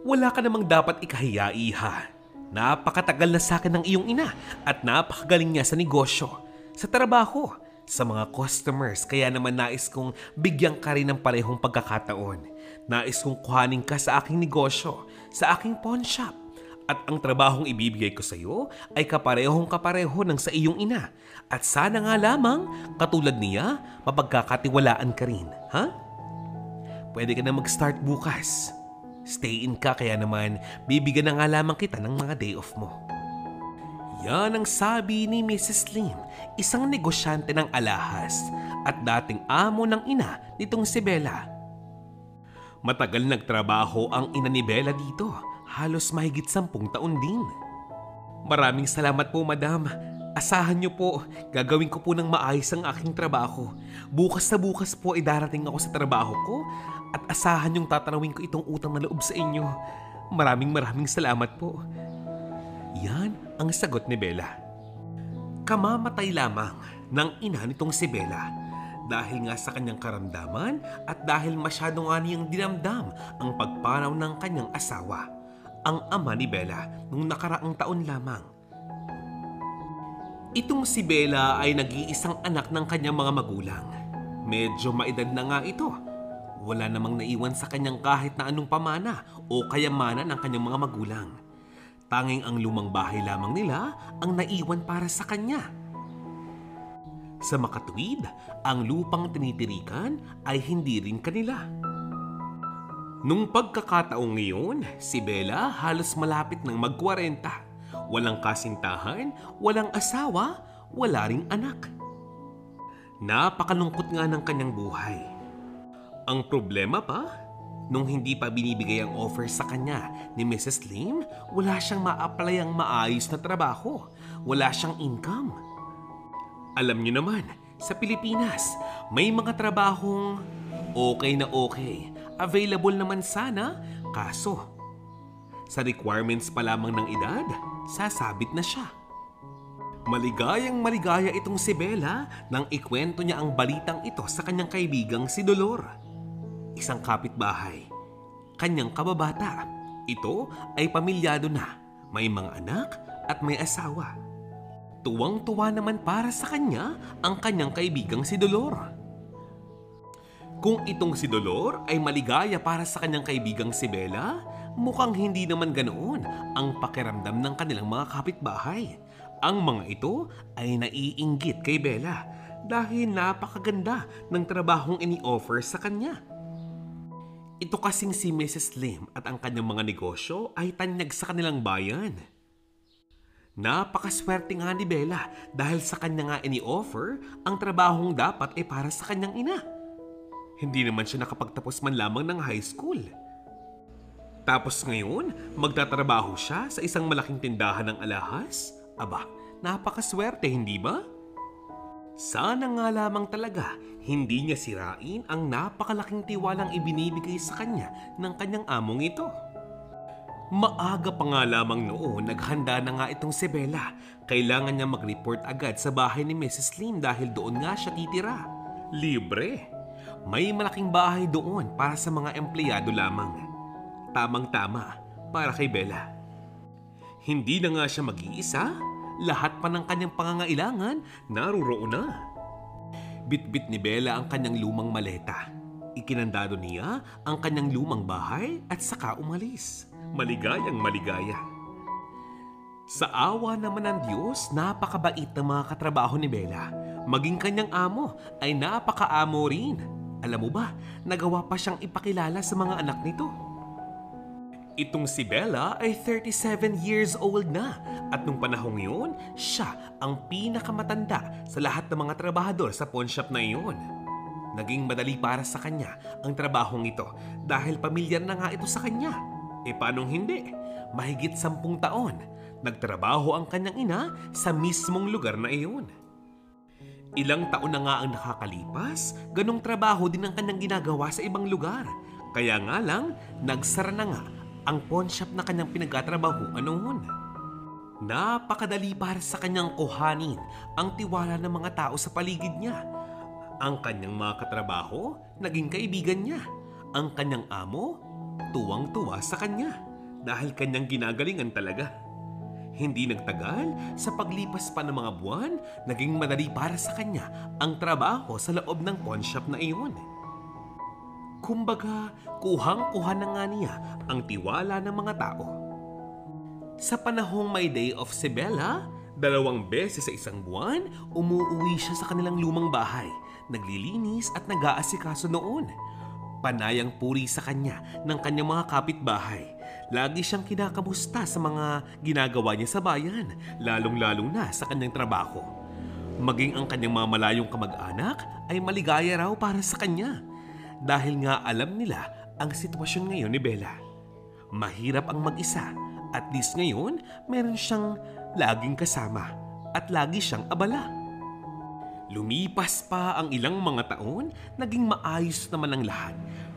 Wala ka namang dapat ikahiya, iha. Napakatagal na sa akin ng iyong ina at napakagaling niya sa negosyo, sa trabaho, sa mga customers. Kaya naman nais kong bigyan ka rin ng parehong pagkakataon. Nais kong kuhanin ka sa aking negosyo, sa aking pawn shop. At ang trabahong ibibigay ko sa iyo ay kaparehong kapareho ng sa iyong ina. At sana nga lamang, katulad niya, mapagkakatiwalaan ka rin, ha? Pwede ka na mag-start bukas. Stay in ka, kaya naman bibigyan na nga lamang kita ng mga day off mo. Yan ang sabi ni Mrs. Lim, isang negosyante ng alahas at dating amo ng ina nitong si Bella. Matagal nagtrabaho ang ina ni Bella dito, halos mahigit 10 taon din. Maraming salamat po, madam. Asahan niyo po, gagawin ko po ng maayos ang aking trabaho. Bukas na bukas po ay darating ako sa trabaho ko at asahan yung tatanawin ko itong utang na loob sa inyo. Maraming salamat po. Yan ang sagot ni Bella. Kamamatay lamang ng ina nitong si Bella dahil nga sa kanyang karamdaman at dahil masyado nga niyang dinamdam ang pagpanaw ng kanyang asawa, ang ama ni Bella nung nakaraang taon lamang. Itong si Bella ay nag-iisang anak ng kanyang mga magulang. Medyo maedad na nga ito. Wala namang naiwan sa kanyang kahit na anong pamana o kayamanan ng kanyang mga magulang. Tanging ang lumang bahay lamang nila ang naiwan para sa kanya. Sa makatuwid, ang lupang tinitirikan ay hindi rin kanila. Nung pagkakataong ngayon, si Bella halos malapit ng mag-40. Walang kasintahan, walang asawa, wala ring anak. Napakalungkot nga ng kanyang buhay. Ang problema pa, nung hindi pa binibigay ang offer sa kanya ni Mrs. Lim, wala siyang ma-apply ang maayos na trabaho. Wala siyang income. Alam niyo naman, sa Pilipinas, may mga trabahong okay na okay. Available naman sana, kaso sa requirements pa lamang ng edad, sasabit na siya. Maligayang maligaya itong si Bella nang ikwento niya ang balitang ito sa kanyang kaibigang si Dolor. Isang kapitbahay, kanyang kababata. Ito ay pamilyado na, may mga anak at may asawa. Tuwang-tuwa naman para sa kanya ang kanyang kaibigang si Dolor. Kung itong si Dolor ay maligaya para sa kanyang kaibigang si Bella, mukhang hindi naman ganoon ang pakiramdam ng kanilang mga kapitbahay. Ang mga ito ay naiinggit kay Bella dahil napakaganda ng trabahong ini-offer sa kanya. Ito kasing si Mrs. Lim at ang kanyang mga negosyo ay tanyag sa kanilang bayan. Napakaswerte nga ni Bella dahil sa kanya nga ini-offer ang trabahong dapat ay para sa kanyang ina. Hindi naman siya nakapagtapos man lamang ng high school. Tapos ngayon, magtatrabaho siya sa isang malaking tindahan ng alahas? Aba, napakaswerte, hindi ba? Sana nga lamang talaga hindi niya sirain ang napakalaking tiwalang ibinibigay sa kanya ng kanyang among ito. Maaga pa nga lamang noon, naghanda na nga itong si Bella. Kailangan niya mag-report agad sa bahay ni Mrs. Lim dahil doon nga siya titira. Libre. May malaking bahay doon para sa mga empleyado lamang. Tamang-tama para kay Bella. Hindi na nga siya mag-iisa, lahat pa ng kanyang pangangailangan naruroon na. Bit-bit ni Bella ang kanyang lumang maleta. Ikinandado niya ang kanyang lumang bahay at saka umalis. Maligayang maligaya. Sa awa naman ng Diyos, napakabait ng mga katrabaho ni Bella. Maging kanyang amo ay napaka-amo rin. Alam mo ba, nagawa pa siyang ipakilala sa mga anak nito. Itong si Bella ay 37 years old na at nung panahong yun, siya ang pinakamatanda sa lahat ng mga trabahador sa pawn shop na iyon. Naging madali para sa kanya ang trabahong ito dahil pamilyar na nga ito sa kanya. E paanong hindi? Mahigit 10 taon, nagtrabaho ang kanyang ina sa mismong lugar na iyon. Ilang taon na nga ang nakakalipas, ganong trabaho din ang kanyang ginagawa sa ibang lugar. Kaya nga lang, nagsara na nga ang pawn shop na kanyang pinagtatrabahuan noon. Napakadali para sa kanyang kuhanin ang tiwala ng mga tao sa paligid niya. Ang kanyang mga katrabaho, naging kaibigan niya. Ang kanyang amo, tuwang-tuwa sa kanya. dahil kanyang ginagalingan talaga. Hindi nagtagal, sa paglipas pa ng mga buwan, naging madali para sa kanya ang trabaho sa loob ng pawn shop na iyon. Kumbaga, kuhang-kuha na nga niya ang tiwala ng mga tao. Sa panahong may day off si Bella, 2 beses sa isang buwan, umuuwi siya sa kanilang lumang bahay, naglilinis at nag-aasikaso noon. Panayang puri sa kanya ng kanyang mga kapitbahay. Lagi siyang kinakamusta sa mga ginagawa niya sa bayan, lalong-lalong na sa kanyang trabaho. Maging ang kanyang mga malayong kamag-anak ay maligaya raw para sa kanya. Dahil nga alam nila ang sitwasyon ngayon ni Bella. Mahirap ang mag-isa, at least ngayon meron siyang laging kasama at lagi siyang abala. Lumipas pa ang ilang mga taon, naging maayos naman ang lahat.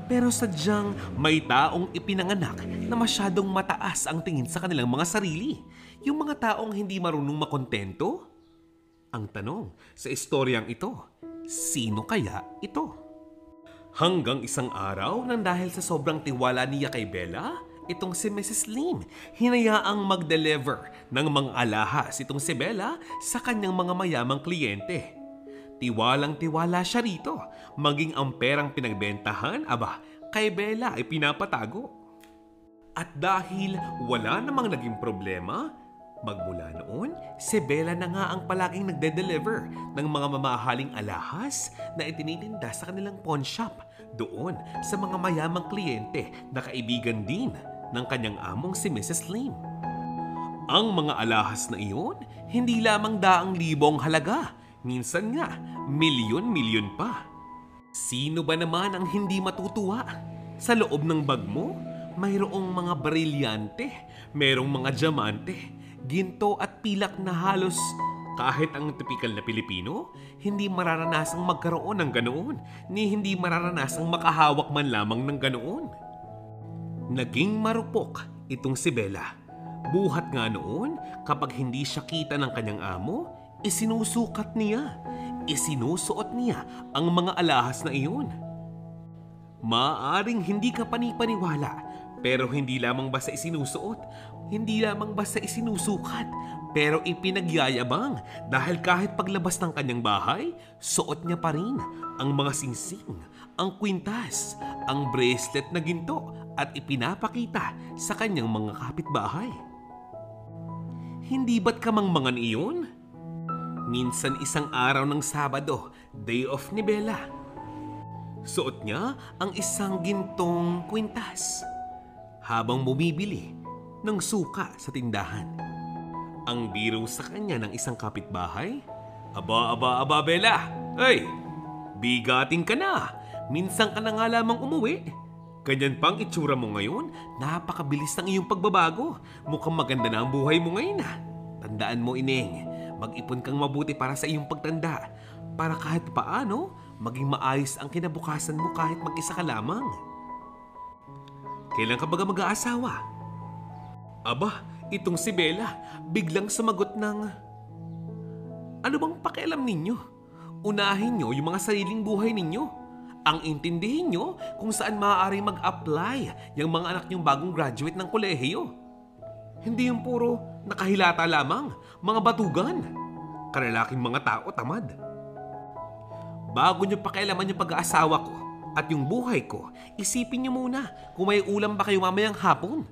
Pero sadyang may taong ipinanganak na masyadong mataas ang tingin sa kanilang mga sarili. Yung mga taong hindi marunong makontento? Ang tanong sa istoryang ito, sino kaya ito? Hanggang isang araw nang dahil sa sobrang tiwala niya kay Bella, itong si Mrs. Lim hinayaang mag-deliver ng mga alahas itong si Bella sa kanyang mga mayamang kliyente. Tiwalang-tiwala siya rito, maging ang perang pinagbentahan, kay Bella ay pinapatago. At dahil wala namang naging problema, magmula noon, si Bella na nga ang palaging nagde-deliver ng mga mamahaling alahas na itinitinda sa kanilang pawn shop doon sa mga mayamang kliyente na kaibigan din ng kanyang among si Mrs. Lim. Ang mga alahas na iyon, hindi lamang daang libong halaga, minsan nga, milyon-milyon pa. Sino ba naman ang hindi matutuwa? Sa loob ng bag mo, mayroong mga brilyante, mayroong mga diamante, ginto at pilak na halos kahit ang tipikal na Pilipino, hindi mararanasang magkaroon ng ganoon, ni hindi mararanasang makahawak man lamang ng ganoon. Naging marupok itong si Bella. Buhat nga noon, kapag hindi siya kita ng kanyang amo, isinusukat niya, isinusuot niya ang mga alahas na iyon. Maaring hindi ka panipaniwala, pero hindi lamang basta isinusuot, hindi lamang basta isinusukat, pero ipinagyayabang dahil kahit paglabas ng kanyang bahay, suot niya pa rin ang mga singsing, ang kwintas, ang bracelet na ginto at ipinapakita sa kanyang mga kapitbahay. Hindi ba't kamangmangan iyon? Minsan isang araw ng Sabado, day off ni Bella. Suot niya ang isang gintong kwintas habang bumibili ng suka sa tindahan. Ang biro sa kanya ng isang kapitbahay, Aba, Bella! Ay, bigating ka na! Minsan ka na nga lamang umuwi. Ganyan pang itsura mo ngayon, napakabilis ng iyong pagbabago. Mukhang maganda na ang buhay mo ngayon ah. Tandaan mo, Ineng, mag-ipon kang mabuti para sa iyong pagtanda. Para kahit paano, maging maayos ang kinabukasan mo kahit mag-isa ka lamang. Kailan ka baga mag-aasawa? Aba, itong si Bella, biglang sumagot ng, ano bang pakialam ninyo? Unahin nyo yung mga sariling buhay ninyo. Ang intindihin nyo kung saan maaari mag-apply yung mga anak nyong bagong graduate ng kolehiyo. Hindi yung puro nakahilata lamang, mga batugan. Kalalaking mga tao, tamad. Bago nyo pakialaman yung pag-aasawa ko at yung buhay ko, isipin nyo muna kung may ulam ba kayo mamayang hapon.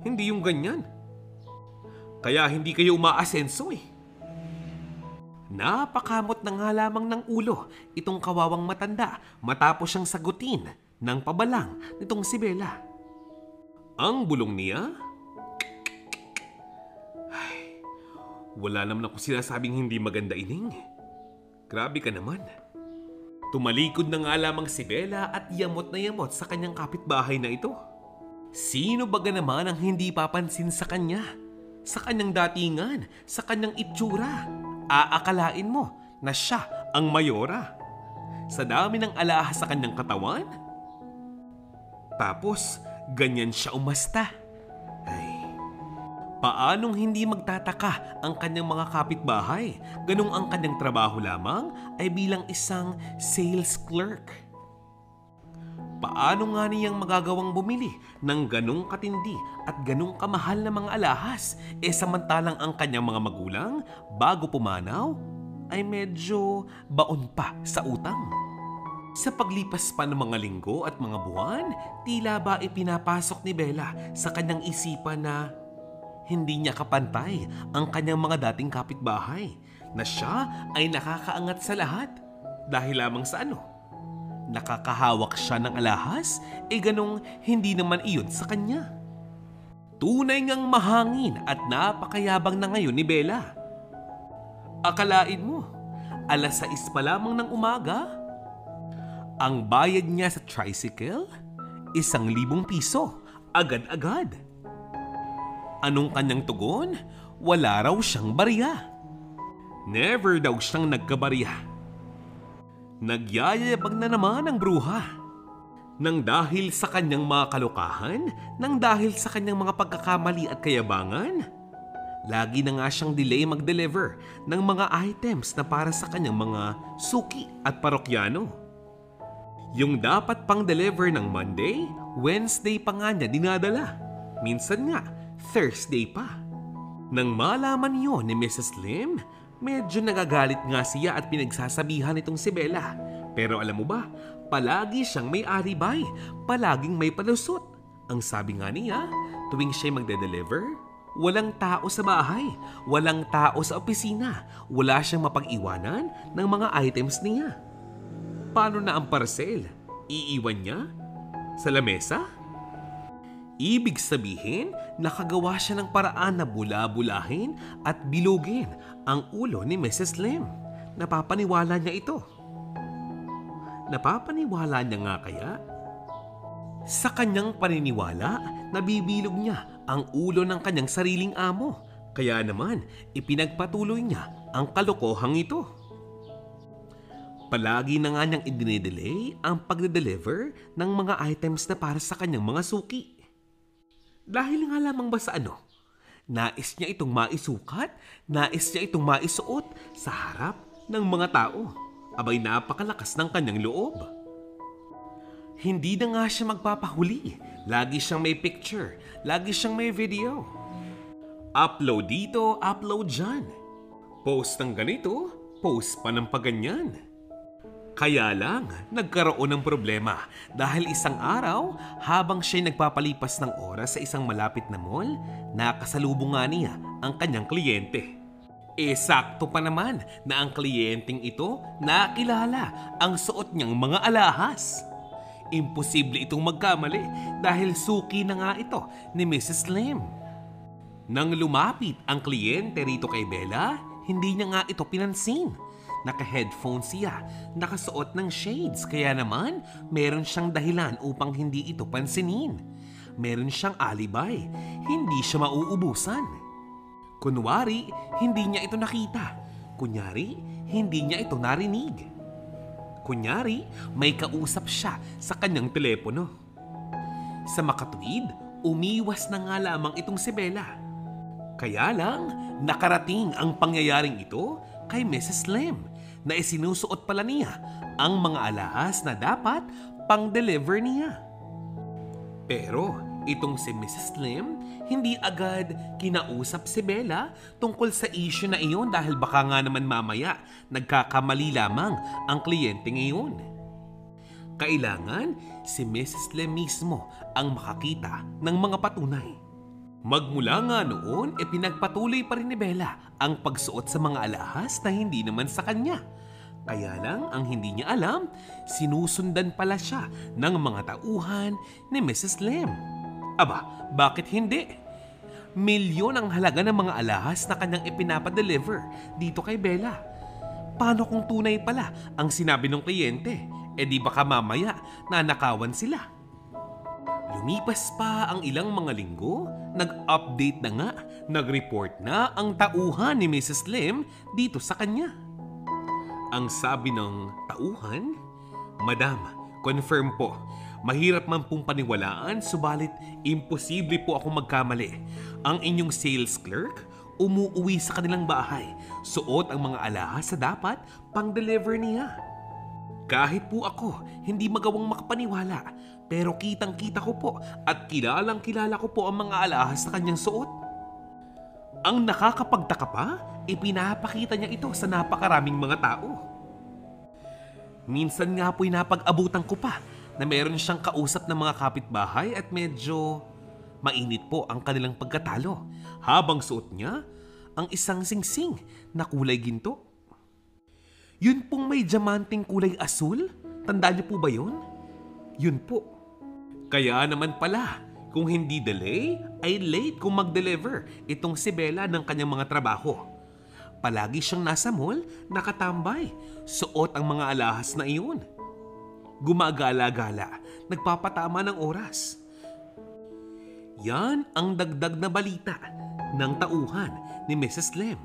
Hindi yung ganyan. Kaya hindi kayo umaasenso eh. Napakamot na nga lamang ng ulo itong kawawang matanda matapos siyang sagutin ng pabalang nitong si Bella. Ang bulong niya, ay, wala naman ako sinasabing hindi maganda, Ining. Grabe ka naman. Tumalikod na nga lamang si Bella at yamot na yamot sa kanyang kapitbahay na ito. Sino baga naman ang hindi papansin sa kanya? Sa kanyang datingan, sa kanyang itsura? Aakalain mo na siya ang mayora. Sa dami ng alahas sa kanyang katawan? Tapos, ganyan siya umasta. Ay, paanong hindi magtataka ang kanyang mga kapitbahay? Ganong ang kanyang trabaho lamang ay bilang isang sales clerk. paano nga niyang magagawang bumili ng ganong katindi at ganong kamahal na mga alahas samantalang ang kanyang mga magulang bago pumanaw ay medyo baon pa sa utang. Sa paglipas pa ng mga linggo at mga buwan, tila ba ipinapasok ni Bella sa kanyang isipan na hindi niya kapantay ang kanyang mga dating kapitbahay, na siya ay nakakaangat sa lahat dahil lamang sa ano? Nakakahawak siya ng alahas, ganong hindi naman iyon sa kanya. Tunay ngang mahangin at napakayabang na ngayon ni Bella. Akalain mo, 6:00 pa lamang ng umaga, ang bayad niya sa tricycle, 1,000 piso, agad-agad. Anong kanyang tugon? Wala raw siyang barya. Never daw siyang nagkabarya. Nagyayabang na naman ang bruha. Nang dahil sa kanyang mga kalokahan, nang dahil sa kanyang mga pagkakamali at kayabangan, lagi na nga siyang delay mag-deliver ng mga items na para sa kanyang mga suki at parokyano. Yung dapat pang deliver ng Monday, Wednesday pa nga niya dinadala. Minsan nga, Thursday pa. Nang malaman yon ni Mrs. Lim, medyo nagagalit nga siya at pinagsasabihan itong si Bella. Pero alam mo ba, palagi siyang may alibay, palaging may palusot. Ang sabi nga niya, tuwing siya'y magde-deliver, walang tao sa bahay, walang tao sa opisina, wala siyang mapag-iwanan ng mga items niya. Paano na ang parcel? Iiwan niya? Sa lamesa? Ibig sabihin, nakagawa siya ng paraan na bula-bulahin at bilugin ang ulo ni Mrs. Lim. Napapaniwala niya ito. Napapaniwala niya nga kaya? Sa kanyang paniniwala, nabibilog niya ang ulo ng kanyang sariling amo. Kaya naman, ipinagpatuloy niya ang kalokohang ito. Palagi na nga niyang idinidelay ang pagde-deliver ng mga items na para sa kanyang mga suki. Dahil nga lamang ba sa ano? Nais niya itong maisukat, nais niya itong maisuot sa harap ng mga tao. Abay, napakalakas ng kanyang loob. Hindi na nga siya magpapahuli. Lagi siyang may picture, lagi siyang may video. Upload dito, upload dyan. Post ng ganito, post pa ng paganyan. Kaya lang, nagkaroon ng problema dahil isang araw, habang siya'y nagpapalipas ng oras sa isang malapit na mall, nakasalubong nga niya ang kanyang kliyente. Sakto pa naman na ang kliyenteng ito nakilala ang suot niyang mga alahas. Imposible itong magkamali dahil suki na nga ito ni Mrs. Lim. Nang lumapit ang kliyente rito kay Bella, hindi niya nga ito pinansin. Naka-headphone siya, nakasuot ng shades, kaya naman meron siyang dahilan upang hindi ito pansinin. Meron siyang alibay, hindi siya mauubusan. Kunwari, hindi niya ito nakita. Kunyari, hindi niya ito narinig. Kunyari, may kausap siya sa kanyang telepono. Sa makatuwid, umiwas na nga lamang itong si Bella. Kaya lang, nakarating ang pangyayaring ito kay Mrs. Lim na isinusuot pala niya ang mga alahas na dapat pang-deliver niya. Pero itong si Mrs. Lim hindi agad kinausap si Bella tungkol sa issue na iyon dahil baka nga naman mamaya nagkakamali lamang ang kliyente ngayon. Kailangan si Mrs. Lim mismo ang makakita ng mga patunay. Magmula nga noon, pinagpatuloy pa rin ni Bella ang pagsuot sa mga alahas na hindi naman sa kanya. Kaya lang, ang hindi niya alam, sinusundan pala siya ng mga tauhan ni Mrs. Lim. Aba, bakit hindi? Milyon ang halaga ng mga alahas na kanyang ipinapadeliver dito kay Bella. Paano kung tunay pala ang sinabi ng kliyente? Di baka mamaya nanakawan sila. Lumipas pa ang ilang mga linggo, nag-update na nga, nag-report na ang tauhan ni Mrs. Lim dito sa kanya. Ang sabi ng tauhan, "Madam, confirm po, mahirap man pong paniwalaan, subalit imposible po akong magkamali. Ang inyong sales clerk, umuuwi sa kanilang bahay, suot ang mga alahas sa dapat pang-deliver niya." Kahit po ako, hindi magawang makapaniwala, pero kitang-kita ko po at kilalang-kilala ko po ang mga alahas na kanyang suot. Ang nakakapagtaka pa, ipinapakita niya ito sa napakaraming mga tao. Minsan nga po'y napag-abutan ko pa na meron siyang kausap ng mga kapitbahay at medyo mainit po ang kanilang pagkatalo habang suot niya ang isang singsing na kulay ginto. Yun pong may diamanting kulay asul? Tandaan niyo po ba yun? Yun po. Kaya naman pala, kung hindi delay, ay late kung mag-deliver itong si Bella ng kanyang mga trabaho. Palagi siyang nasa mall, nakatambay, suot ang mga alahas na iyon. Gumagala-gala, nagpapatama ng oras. Yan ang dagdag na balita ng tauhan ni Mrs. Lim.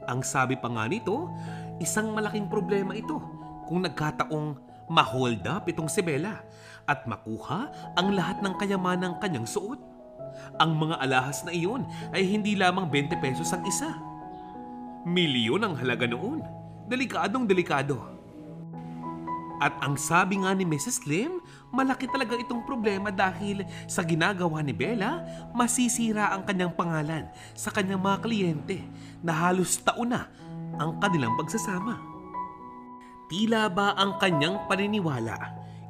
Ang sabi pa nga nito, isang malaking problema ito kung nagkataong ma-hold up itong si Bella at makuha ang lahat ng kayamanang kanyang suot. Ang mga alahas na iyon ay hindi lamang 20 pesos ang isa. Milyon ang halaga noon. Delikadong delikado. At ang sabi nga ni Mrs. Lim, malaki talaga itong problema dahil sa ginagawa ni Bella, masisira ang kanyang pangalan sa kanyang mga kliyente na halos taon na ang kanilang pagsasama. Tila ba ang kanyang paniniwala?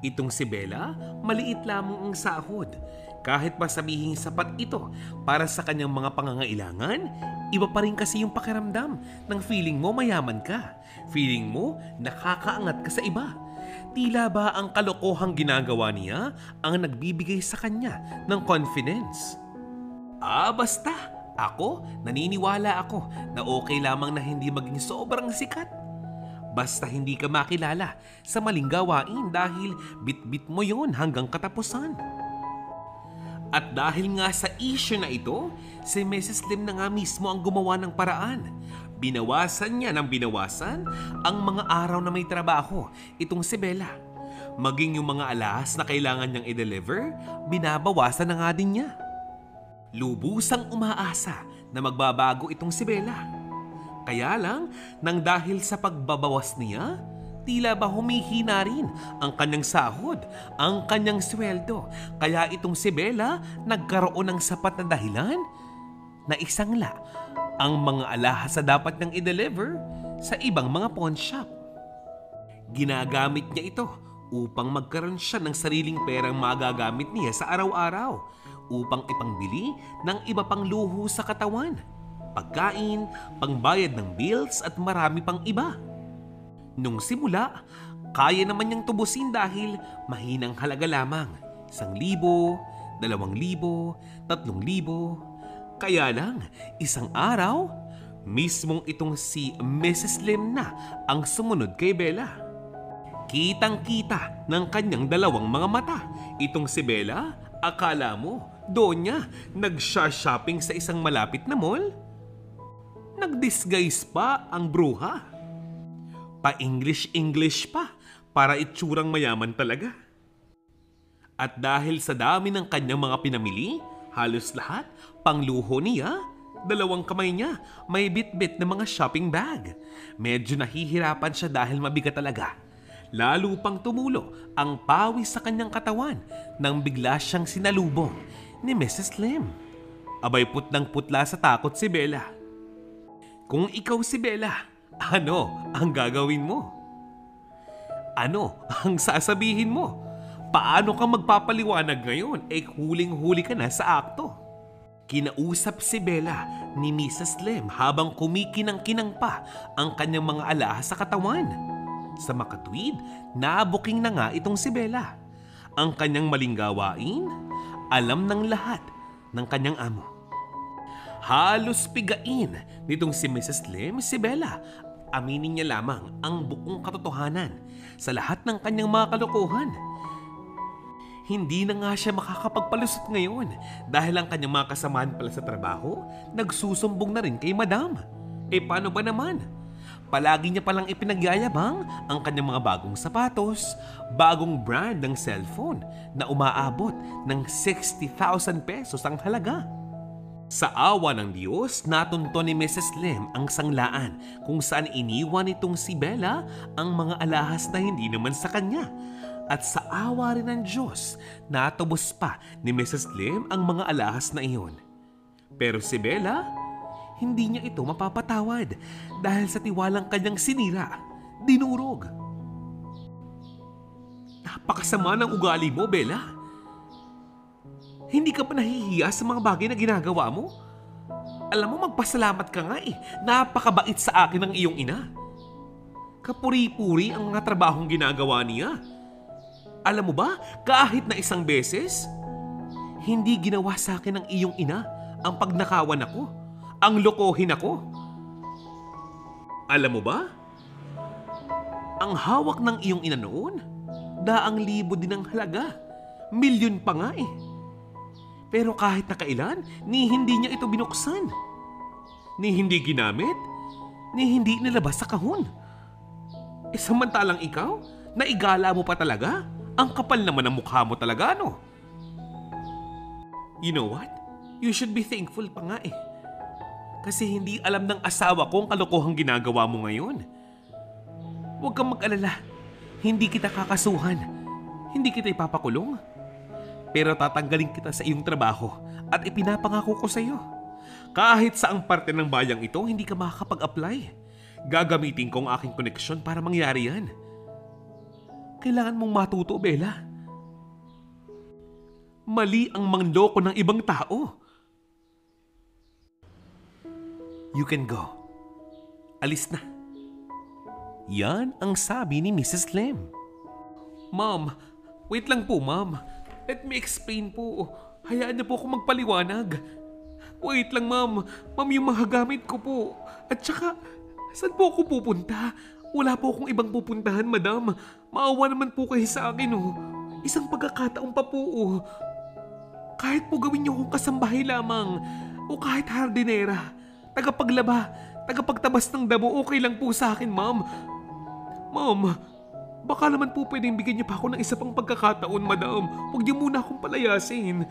Itong si Bella, maliit lamang ang sahod. Kahit pa sabihing sapat ito para sa kanyang mga pangangailangan, iba pa rin kasi yung pakiramdam ng feeling mo mayaman ka. Feeling mo nakakaangat ka sa iba. Tila ba ang kalokohang ginagawa niya ang nagbibigay sa kanya ng confidence? Basta, ako, naniniwala ako na okay lamang na hindi maging sobrang sikat. Basta hindi ka makilala sa maling gawain dahil bit-bit mo yon hanggang katapusan. At dahil nga sa issue na ito, si Mrs. Lim na nga mismo ang gumawa ng paraan. Binawasan niya ng binawasan ang mga araw na may trabaho, itong si Bella. Maging yung mga alahas na kailangan niyang i-deliver, binabawasan na nga din niya. Lubusang umaasa na magbabago itong si Bella. Kaya lang, nang dahil sa pagbabawas niya, tila ba humihina rin ang kanyang sahod, ang kanyang sweldo. Kaya itong si Bella nagkaroon ng sapat na dahilan na isangla ang mga alahas na dapat niyang i-deliver sa ibang mga pawn shop. Ginagamit niya ito upang magkaroon siya ng sariling perang magagamit niya sa araw-araw upang ipangbili ng iba pang luho sa katawan, pagkain, pangbayad ng bills at marami pang iba. Nung simula, kaya naman niyang tubusin dahil mahinang halaga lamang. 1,000, 2,000, 3,000. Kaya lang, isang araw, mismong itong si Mrs. Lim na ang sumunod kay Bella. Kitang-kita ng kanyang dalawang mga mata. Itong si Bella, akala mo, doon niya nag-shopping sa isang malapit na mall? Nag-disguise pa ang bruha. Pa-English pa para itsurang mayaman talaga. At dahil sa dami ng kanyang mga pinamili, halos lahat pangluho niya, 2 kamay niya may bit-bit na mga shopping bag. Medyo nahihirapan siya dahil mabigat talaga. Lalo pang tumulo ang pawis sa kanyang katawan nang bigla siyang sinalubong ni Mrs. Lim. Abay putlang-putla sa takot si Bella. Kung ikaw si Bella, ano ang gagawin mo? Ano ang sasabihin mo? Paano ka magpapaliwanag ngayon? Huling-huli ka na sa akto. Kinausap si Bella ni Mrs. Lim habang kumikinang-kinang pa ang kanyang mga alahas sa katawan. Sa makatwid, nabuking na nga itong si Bella. Ang kanyang maling gawain, alam ng lahat ng kanyang amo. Halos pigain nitong si Mrs. Lim si Bella. Aminin niya lamang ang buong katotohanan sa lahat ng kanyang mga kalokohan. Hindi na nga siya makakapagpalusot ngayon dahil ang kanyang mga kasamahan pala sa trabaho nagsusumbong na rin kay Madam. Paano ba naman? Palagi niya palang ipinagyayabang ang kanyang mga bagong sapatos, bagong brand ng cellphone na umaabot ng 60,000 pesos ang halaga. Sa awa ng Diyos, natunto ni Mrs. Lim ang sanglaan kung saan iniwan nitong si Bella ang mga alahas na hindi naman sa kanya. At sa awa rin ng Diyos, natubos pa ni Mrs. Lim ang mga alahas na iyon. Pero si Bella, hindi niya ito mapapatawad dahil sa tiwalang kanyang sinira, dinurog. Napakasama ng ugali mo, Bella. Hindi ka pa nahihiya sa mga bagay na ginagawa mo? Alam mo, magpasalamat ka nga eh. Napakabait sa akin ng iyong ina. Kapuri-puri ang mga trabahong ginagawa niya. Alam mo ba, kahit na isang beses, hindi ginawa sa akin ng iyong ina ang pagnakawan ako, ang lokohin ako. Alam mo ba, ang hawak ng iyong ina noon, daang libo din ang halaga. Milyon pa nga eh. Pero kahit na kailan, ni hindi niya ito binuksan. Ni hindi ginamit, ni hindi nilabas sa kahon. Samantalang ikaw, naigala mo pa talaga? Ang kapal naman ng mukha mo talaga, no? You know what? You should be thankful pa nga eh. Kasi hindi alam ng asawa ko ang kalokohang ginagawa mo ngayon. Huwag kang mag-alala. Hindi kita kakasuhan. Hindi kita ipapakulong. Pero tatanggalin kita sa iyong trabaho at ipinapangako ko sa iyo. Kahit saang parte ng bayang ito, hindi ka makakapag-apply. Gagamitin ko ang aking koneksyon para mangyari yan. Kailangan mong matuto, Bella. Mali ang mangloko ng ibang tao. You can go. Alis na. Yan ang sabi ni Mrs. Lim. Ma'am, wait lang po, ma'am. Let me explain po. Hayaan niyo po ako magpaliwanag. Wait lang, ma'am. Ma'am, yung mga gamit ko po. At saka, saan po ako pupunta? Wala po akong ibang pupuntahan, madam. Maawa naman po kayo sa akin, oh. Isang pagkakataon pa po, oh. Kahit po gawin niyo akong kasambahay lamang. O kahit hardinera. Tagapaglaba. Tagapagtabas ng damo. Okay lang po sa akin, ma'am. Ma'am, baka naman po pwedeng bigyan niyo pa ako ng isa pang pagkakataon, madam. Huwag niyo muna akong palayasin.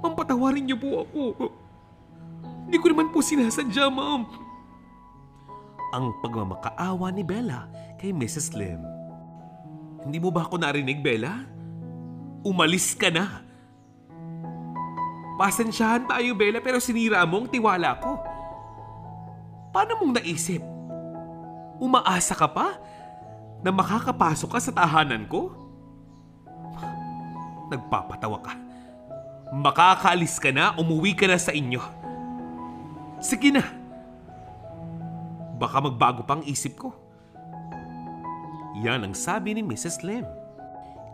Ma'am, patawarin niyo po ako. Hindi ko naman po sinasadya, ma'am. Ang pagmamakaawa ni Bella kay Mrs. Lim. Hindi mo ba ako narinig, Bella? Umalis ka na. Pasensyahan tayo, Bella, pero sinira mo ang tiwala ko. Paano mong naisip? Umaasa ka pa na makakapasok ka sa tahanan ko? Nagpapatawa ka. Makakaalis ka na, umuwi ka na sa inyo. Sige na. Baka magbago pang isip ko. Yan ang sabi ni Mrs. Lim.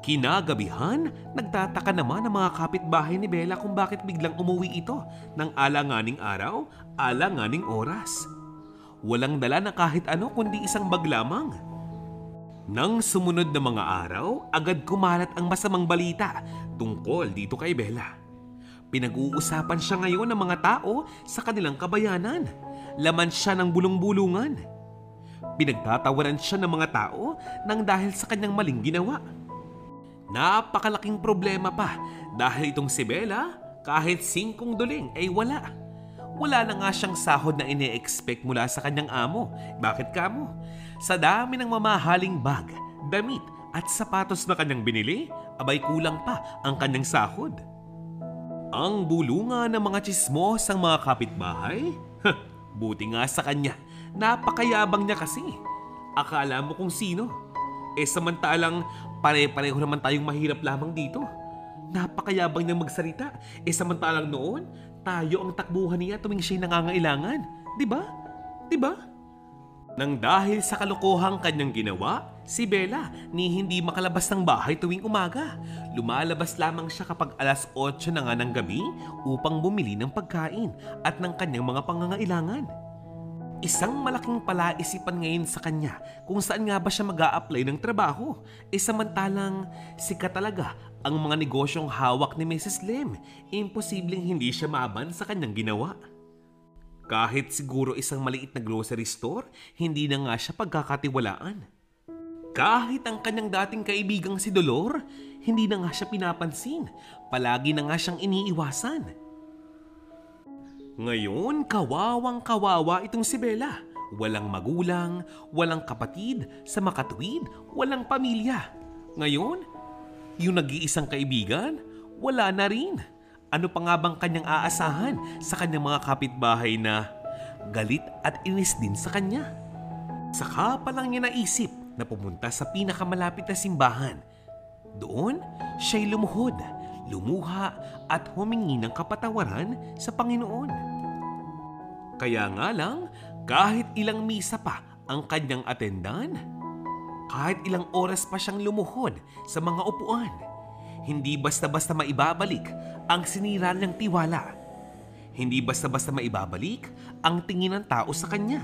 Kinagabihan, nagtataka naman ang mga kapitbahay ni Bella kung bakit biglang umuwi ito ng alanganing araw, alanganing oras. Walang dala na kahit ano kundi isang bag lamang. Nang sumunod na mga araw, agad kumalat ang masamang balita tungkol dito kay Bella. Pinag-uusapan siya ngayon ng mga tao sa kanilang kabayanan. Laman siya ng bulong-bulungan. Pinagtatawanan siya ng mga tao nang dahil sa kanyang maling ginawa. Napakalaking problema pa dahil itong si Bella, kahit 5 duling ay wala. Wala na nga siyang sahod na ine-expect mula sa kanyang amo. Bakit kamo? Sa dami ng mamahaling bag, damit at sapatos na kanyang binili, abay kulang pa ang kanyang sahod. Ang bulungan ng mga tsismos ang mga kapitbahay? Buti nga sa kanya, napakayabang niya kasi. Akala mo kung sino? Samantalang pare-pareho naman tayong mahirap lamang dito. Napakayabang niyang magsalita. Samantalang noon, tayo ang takbuhan niya tuwing siya'y nangangailangan. Diba? Diba? Nang dahil sa kalokohang kanyang ginawa, si Bella ni hindi makalabas ng bahay tuwing umaga. Lumalabas lamang siya kapag alas 8 na nga ng gabi upang bumili ng pagkain at ng kanyang mga pangangailangan. Isang malaking palaisipan ngayon sa kanya kung saan nga ba siya mag-a-apply ng trabaho. Samantalang sikat talaga ang mga negosyong hawak ni Mrs. Lim. Imposibleng hindi siya maaban sa kanyang ginawa. Kahit siguro isang maliit na grocery store, hindi na nga siya pagkakatiwalaan. Kahit ang kanyang dating kaibigang si Dolor, hindi na nga siya pinapansin. Palagi na nga siyang iniiwasan. Ngayon, kawawang-kawawa itong si Bella. Walang magulang, walang kapatid, sa makatuwid, walang pamilya. Ngayon, yung nag-iisang kaibigan, wala na rin. Ano pa nga bang kanyang aasahan sa kanyang mga kapitbahay na galit at inis din sa kanya? Saka pa lang niya naisip na pumunta sa pinakamalapit na simbahan. Doon, siya'y lumuhod, lumuha at humingi ng kapatawaran sa Panginoon. Kaya nga lang, kahit ilang misa pa ang kanyang atendan, kahit ilang oras pa siyang lumuhod sa mga upuan, hindi basta-basta maibabalik ang sinira niyang tiwala. Hindi basta-basta maibabalik ang tingin ng tao sa kanya.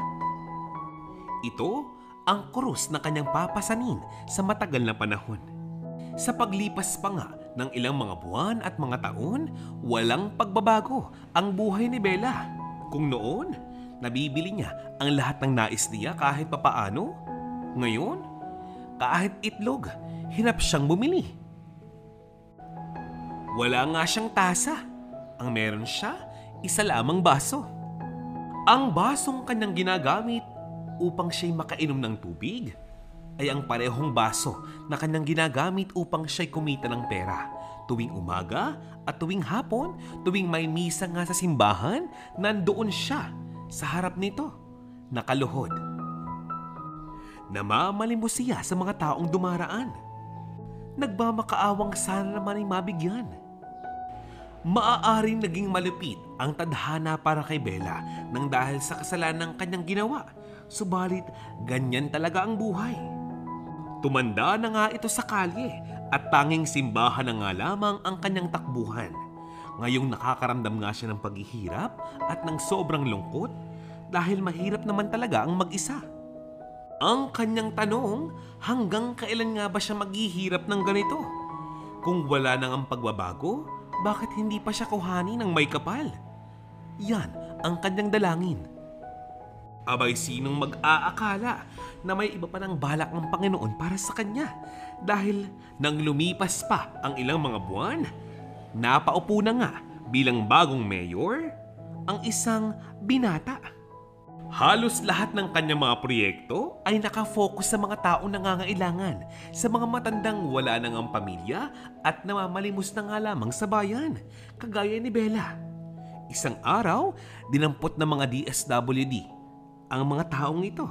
Ito ang krus na kanyang papasanin sa matagal na panahon. Sa paglipas pa nga ng ilang mga buwan at mga taon, walang pagbabago ang buhay ni Bella. Kung noon, nabibili niya ang lahat ng nais niya kahit papaano, ngayon, kahit itlog, hirap siyang bumili. Wala nga siyang tasa. Ang meron siya, isa lamang baso. Ang basong kanyang ginagamit upang siya'y makainom ng tubig ay ang parehong baso na kanyang ginagamit upang siya'y kumita ng pera. Tuwing umaga at tuwing hapon, tuwing may misa nga sa simbahan, nandoon siya sa harap nito, nakaluhod. Namamalimos siya sa mga taong dumaraan. Nagmamakaawang sana naman ay mabigyan. Maaaring naging malupit ang tadhana para kay Bella nang dahil sa kasalanan ng kanyang ginawa. Subalit, ganyan talaga ang buhay. Tumanda na nga ito sa kalye at tanging simbahan na nga lamang ang kanyang takbuhan. Ngayong nakakaramdam nga siya ng paghihirap at ng sobrang lungkot dahil mahirap naman talaga ang mag-isa. Ang kanyang tanong, hanggang kailan nga ba siya maghihirap ng ganito? Kung wala nang ang pagbabago, bakit hindi pa siya kuhani ng may kapal? Yan ang kanyang dalangin. Abay, sinong mag-aakala na may iba pa ng balak ng Panginoon para sa kanya? Dahil nang lumipas pa ang ilang mga buwan, napaupo na nga bilang bagong mayor ang isang binata. Halos lahat ng kanyang mga proyekto ay nakafocus sa mga taong nangangailangan, sa mga matandang wala nang ang pamilya at namamalimos na nga lamang sa bayan, kagaya ni Bella. Isang araw, dinampot ng mga DSWD ang mga taong ito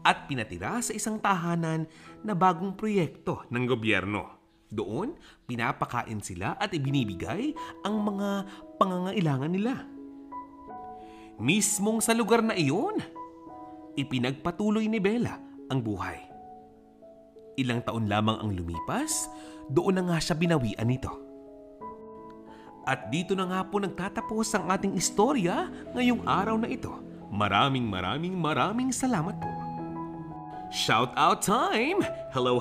at pinatira sa isang tahanan na bagong proyekto ng gobyerno. Doon, pinapakain sila at ibinibigay ang mga pangangailangan nila. Mismong sa lugar na iyon, ipinagpatuloy ni Bella ang buhay. Ilang taon lamang ang lumipas, doon na nga siya binawian nito. At dito na nga po nagtatapos ang ating istorya ngayong araw na ito. Maraming salamat po. Shout out time! Hello,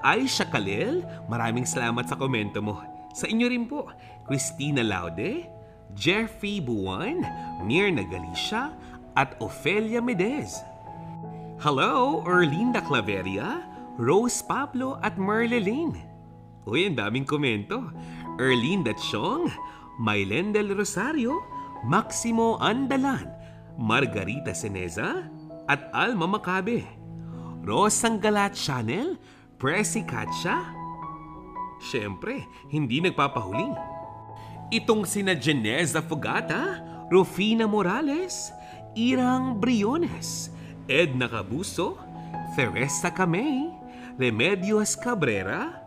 Aisha Khalil. Maraming salamat sa komento mo. Sa inyo rin po, Christina Laude, Jeffrey Buwan, Mirna Galicia, at Ofelia Medez. Hello, Erlinda Claveria, Rose Pablo at Merlelene. Uy, ang daming komento. Erlinda Chong, Mylen del Rosario, Maximo Andalan, Margarita Seneza, at Alma Macabe. Rosang Galat Channel, Presi Katsia. Siyempre, hindi nagpapahuli. Itong sina Geneza Fogata, Rufina Morales, Irang Briones, Edna Cabuso, Teresa Camay, Remedios Cabrera,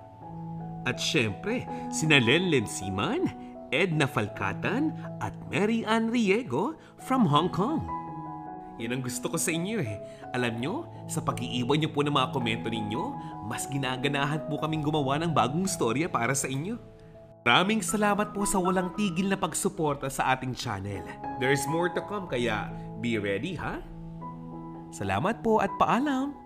at siyempre sina Lenlen Siman, Edna Falcatan at Mary Ann Riego from Hong Kong. Yan ang gusto ko sa inyo eh. Alam nyo, sa pag-iiwan nyo po ng mga komento ninyo, mas ginaganahan po kaming gumawa ng bagong storya para sa inyo. Maraming salamat po sa walang tigil na pagsuporta sa ating channel. There's more to come, kaya be ready ha? Salamat po at paalam!